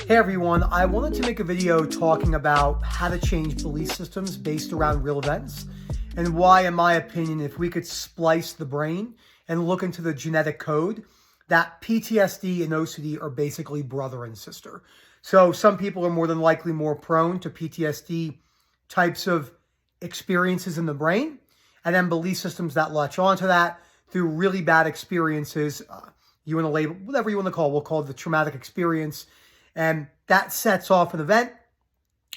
Hey everyone, I wanted to make a video talking about how to change belief systems based around real events and why, in my opinion, if we could splice the brain and look into the genetic code, that PTSD and OCD are basically brother and sister. So some people are more than likely more prone to PTSD types of experiences in the brain, and then belief systems that latch onto that through really bad experiences. You want to label, whatever you want to call, we'll call it the traumatic experience. And that sets off an event.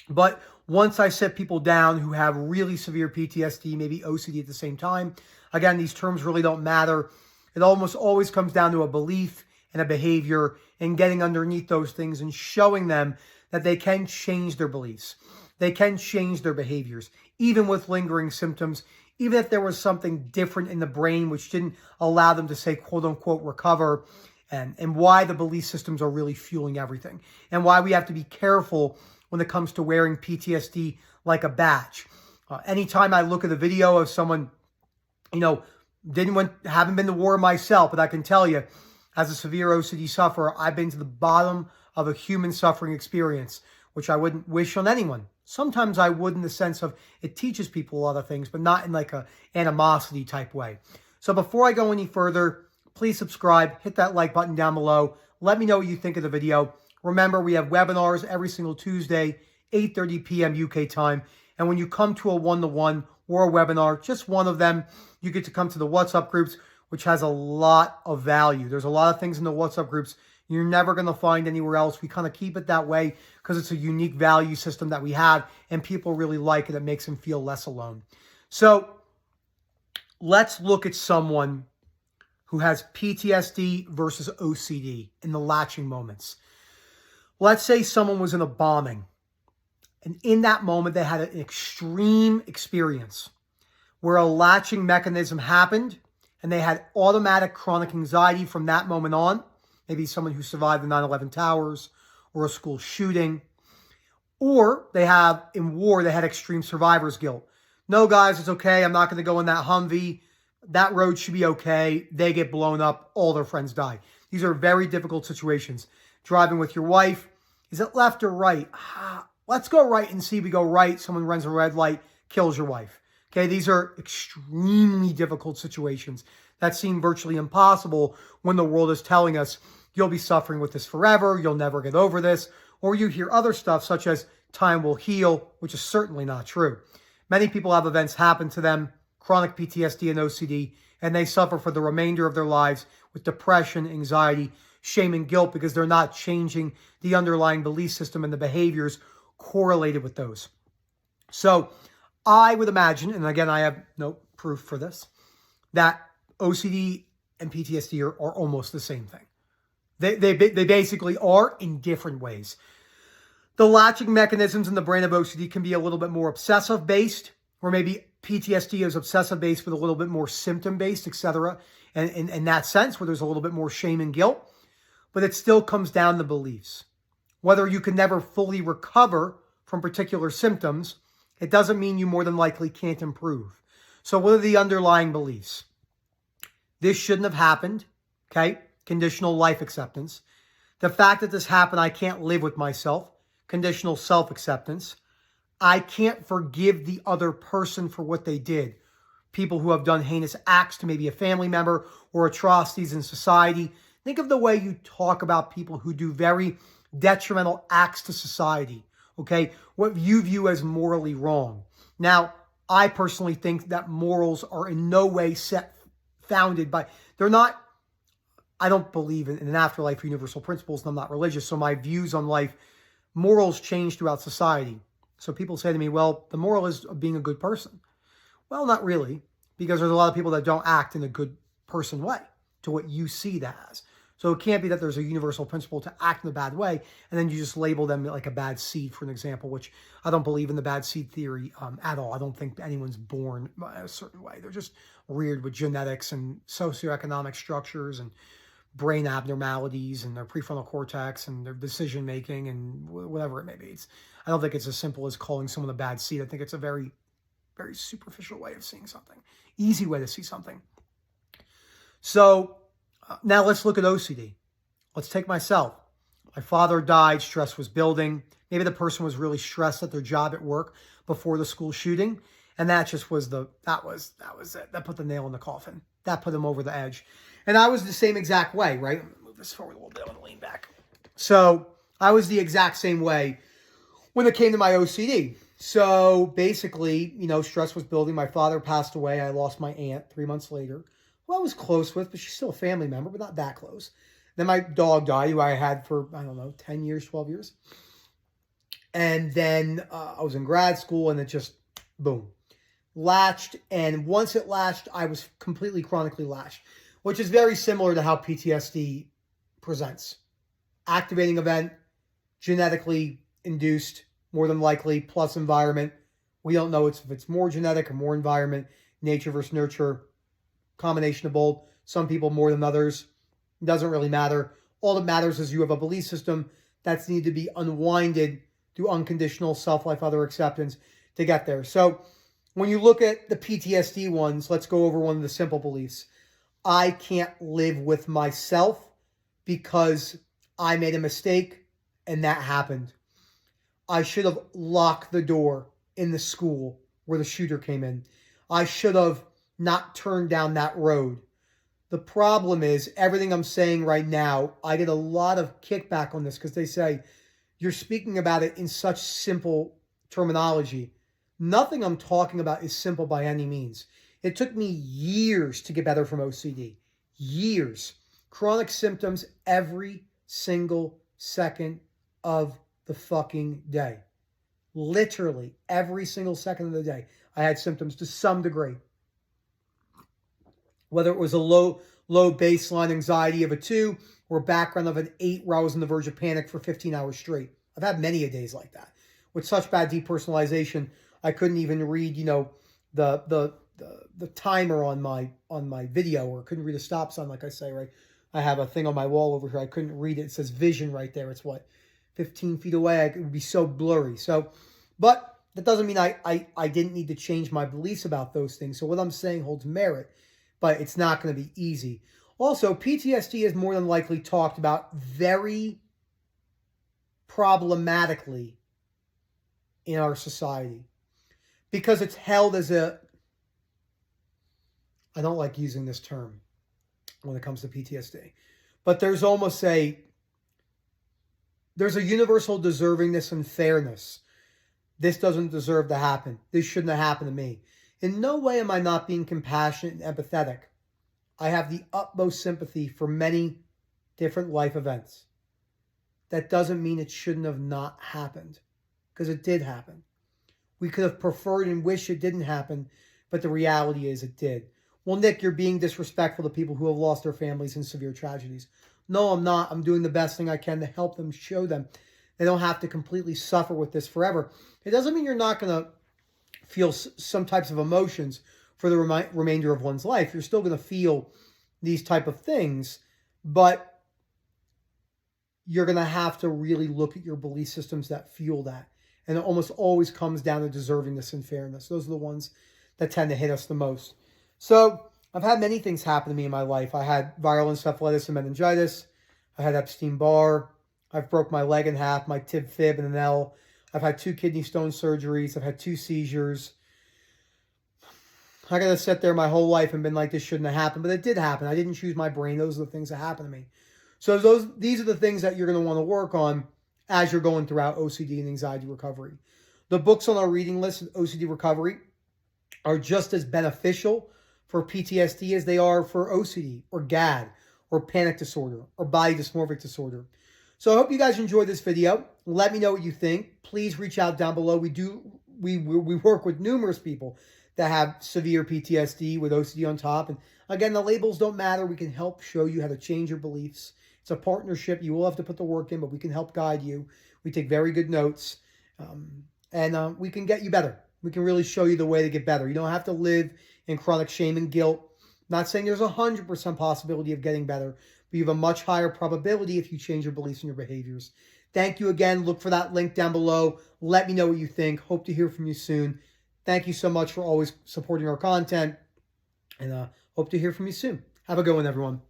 But once I set people down who have really severe PTSD, maybe OCD at the same time, again, these terms really don't matter. It almost always comes down to a belief and a behavior and getting underneath those things and showing them that they can change their beliefs. They can change their behaviors, even with lingering symptoms, even if there was something different in the brain which didn't allow them to say, quote unquote, recover. And why the belief systems are really fueling everything, and why we have to be careful when it comes to wearing PTSD like a badge. Anytime I look at a video of someone, haven't been to war myself, but I can tell you, as a severe OCD sufferer, I've been to the bottom of a human suffering experience, which I wouldn't wish on anyone. Sometimes I would, in the sense of it teaches people a lot of things, but not in like a animosity type way. So before I go any further, please subscribe, hit that like button down below. Let me know what you think of the video. Remember, we have webinars every single Tuesday, 8:30 p.m. UK time. And when you come to a one-to-one or a webinar, just one of them, you get to come to the WhatsApp groups, which has a lot of value. There's a lot of things in the WhatsApp groups you're never going to find anywhere else. We kind of keep it that way because it's a unique value system that we have, and people really like it. It makes them feel less alone. So let's look at someone who has PTSD versus OCD in the latching moments. Let's say someone was in a bombing, and in that moment they had an extreme experience where a latching mechanism happened, and they had automatic chronic anxiety from that moment on. Maybe someone who survived the 9/11 towers or a school shooting. Or they have, in war, they had extreme survivor's guilt. No, guys, it's okay. I'm not going to go in that Humvee. That road should be okay. They get blown up. All their friends die. These are very difficult situations. Driving with your wife. Is it left or right? Let's go right and see. We go right. Someone runs a red light, kills your wife. Okay, these are extremely difficult situations that seem virtually impossible when the world is telling us you'll be suffering with this forever. You'll never get over this. Or you hear other stuff such as time will heal, which is certainly not true. Many people have events happen to them, chronic PTSD and OCD, and they suffer for the remainder of their lives with depression, anxiety, shame, and guilt because they're not changing the underlying belief system and the behaviors correlated with those. So I would imagine, and again, I have no proof for this, that OCD and PTSD are almost the same thing. They basically are in different ways. The latching mechanisms in the brain of OCD can be a little bit more obsessive-based, or maybe PTSD is obsessive-based with a little bit more symptom-based, etc. And in that sense, where there's a little bit more shame and guilt. But it still comes down to beliefs. Whether you can never fully recover from particular symptoms, it doesn't mean you more than likely can't improve. So what are the underlying beliefs? This shouldn't have happened, okay? Conditional life acceptance. The fact that this happened, I can't live with myself. Conditional self-acceptance. I can't forgive the other person for what they did. People who have done heinous acts to maybe a family member or atrocities in society. Think of the way you talk about people who do very detrimental acts to society, okay? What you view as morally wrong. Now, I personally think that morals are in no way founded by, they're not, I don't believe in an afterlife universal principles, and I'm not religious, so my views on life, morals change throughout society. So people say to me, well, the moral is being a good person. Well, not really, because there's a lot of people that don't act in a good person way to what you see that as. So it can't be that there's a universal principle to act in a bad way, and then you just label them like a bad seed, for an example, which I don't believe in the bad seed theory at all. I don't think anyone's born a certain way. They're just reared with genetics and socioeconomic structures and brain abnormalities and their prefrontal cortex and their decision making and whatever it may be. I don't think it's as simple as calling someone a bad seed. I think it's a very, very superficial way of seeing something. Easy way to see something. So now let's look at OCD. Let's take myself. My father died, stress was building. Maybe the person was really stressed at their job at work before the school shooting. And that just was that was it. That put the nail in the coffin. That put him over the edge. And I was the same exact way, right? Let me move this forward a little bit. I'm going to lean back. So I was the exact same way when it came to my OCD. So basically, stress was building. My father passed away. I lost my aunt 3 months later, who I was close with, but she's still a family member, but not that close. Then my dog died, who I had for, 10 years, 12 years. And then I was in grad school, and it just, boom, latched. And once it latched, I was completely chronically latched, which is very similar to how PTSD presents. Activating event, genetically induced, more than likely, plus environment. We don't know if it's more genetic or more environment, nature versus nurture, combination of both. Some people more than others. It doesn't really matter. All that matters is you have a belief system that's needed to be unwinded through unconditional self-life, other acceptance to get there. So when you look at the PTSD ones, let's go over one of the simple beliefs. I can't live with myself because I made a mistake and that happened. I should have locked the door in the school where the shooter came in. I should have not turned down that road. The problem is everything I'm saying right now, I get a lot of kickback on this because they say, you're speaking about it in such simple terminology. Nothing I'm talking about is simple by any means. It took me years to get better from OCD. Years. Chronic symptoms every single second of the fucking day. Literally every single second of the day, I had symptoms to some degree. Whether it was a low baseline anxiety of a 2 or a background of an 8 where I was on the verge of panic for 15 hours straight. I've had many a days like that. With such bad depersonalization, I couldn't even read, the timer on my video, or couldn't read a stop sign, like I say, right? I have a thing on my wall over here. I couldn't read it. It says vision right there. It's 15 feet away. It would be so blurry. So, but that doesn't mean I didn't need to change my beliefs about those things. So what I'm saying holds merit, but it's not going to be easy. Also, PTSD is more than likely talked about very problematically in our society because it's held as I don't like using this term when it comes to PTSD, but there's a universal deservingness and fairness. This doesn't deserve to happen. This shouldn't have happened to me. In no way am I not being compassionate and empathetic. I have the utmost sympathy for many different life events. That doesn't mean it shouldn't have not happened, because it did happen. We could have preferred and wished it didn't happen, but the reality is it did. Well, Nick, you're being disrespectful to people who have lost their families in severe tragedies. No, I'm not. I'm doing the best thing I can to help them, show them they don't have to completely suffer with this forever. It doesn't mean you're not going to feel some types of emotions for the remainder of one's life. You're still going to feel these type of things, but you're going to have to really look at your belief systems that fuel that. And it almost always comes down to deservingness and fairness. Those are the ones that tend to hit us the most. So I've had many things happen to me in my life. I had viral encephalitis and meningitis. I had Epstein-Barr. I've broke my leg in half, my tib fib and an L. I've had 2 kidney stone surgeries. I've had 2 seizures. I got to sit there my whole life and been like, this shouldn't have happened, but it did happen. I didn't choose my brain. Those are the things that happened to me. So these are the things that you're going to want to work on as you're going throughout OCD and anxiety recovery. The books on our reading list of OCD recovery are just as beneficial for PTSD as they are for OCD or GAD or panic disorder or body dysmorphic disorder. So I hope you guys enjoyed this video. Let me know what you think. Please reach out down below. We work with numerous people that have severe PTSD with OCD on top. And again, the labels don't matter. We can help show you how to change your beliefs. It's a partnership. You will have to put the work in, but we can help guide you. We take very good notes. And we can get you better. We can really show you the way to get better. You don't have to live in chronic shame and guilt. I'm not saying there's 100% possibility of getting better, but you have a much higher probability if you change your beliefs and your behaviors. Thank you again. Look for that link down below. Let me know what you think. Hope to hear from you soon. Thank you so much for always supporting our content, and hope to hear from you soon. Have a good one, everyone.